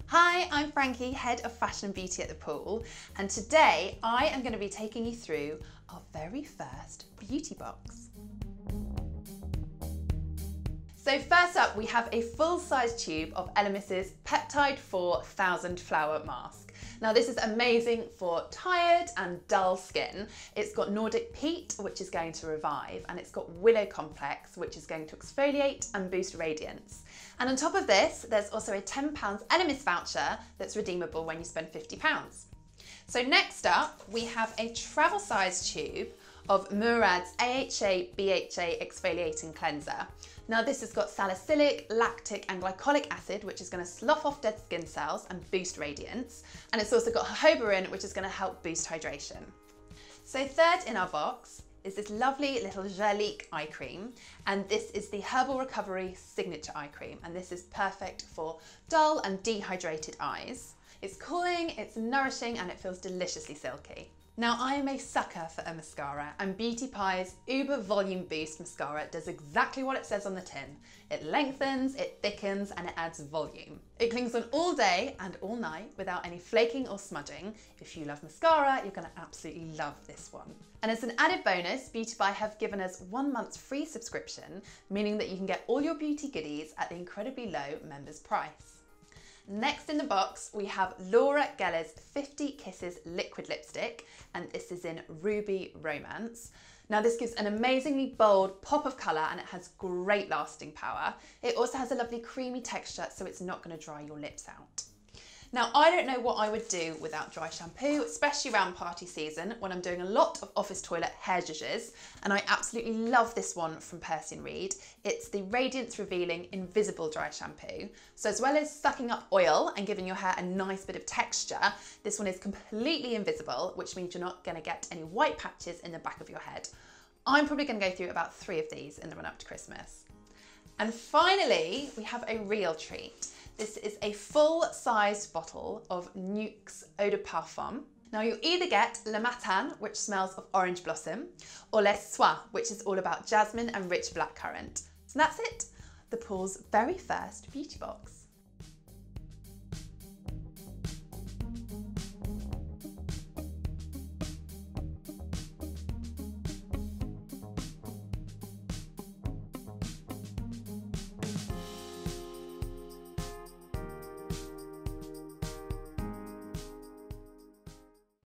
Hi, I'm Frankie, Head of Fashion and Beauty at the Pool, and today I am going to be taking you through our very first beauty box. So first up, we have a full-size tube of Elemis's Peptide 4000 Flower Mask. Now this is amazing for tired and dull skin. It's got Nordic Peat, which is going to revive, and it's got Willow Complex, which is going to exfoliate and boost radiance. And on top of this, there's also a £10 Elemis voucher that's redeemable when you spend £50. So next up, we have a travel-sized tube of Murad's AHA BHA Exfoliating Cleanser. Now this has got salicylic, lactic and glycolic acid, which is going to slough off dead skin cells and boost radiance. And it's also got jojoba, which is going to help boost hydration. So third in our box is this lovely little Jurlique Eye Cream, and this is the Herbal Recovery Signature Eye Cream, and this is perfect for dull and dehydrated eyes. It's cooling, it's nourishing, and it feels deliciously silky. Now I am a sucker for a mascara, and Beauty Pie's Uber Volume Boost Mascara does exactly what it says on the tin. It lengthens, it thickens, and it adds volume. It clings on all day and all night without any flaking or smudging. If you love mascara, you're going to absolutely love this one. And as an added bonus, Beauty Pie have given us 1 month's free subscription, meaning that you can get all your beauty goodies at the incredibly low members price. Next in the box, we have Laura Geller's 50 Kisses Liquid Lipstick, and this is in Ruby Romance. Now this gives an amazingly bold pop of colour, and it has great lasting power. It also has a lovely creamy texture, so it's not going to dry your lips out. Now I don't know what I would do without dry shampoo, especially around party season when I'm doing a lot of office toilet hair zhuzhes, and I absolutely love this one from Percy & Reed. It's the Radiance Revealing Invisible Dry Shampoo. So as well as sucking up oil and giving your hair a nice bit of texture, this one is completely invisible, which means you're not going to get any white patches in the back of your head. I'm probably going to go through about 3 of these in the run up to Christmas. And finally, we have a real treat. This is a full-sized bottle of Nuxe Eau de Parfum. Now you'll either get Le Matin, which smells of orange blossom, or Les Soirs, which is all about jasmine and rich blackcurrant. So that's it, the pool's very first beauty box.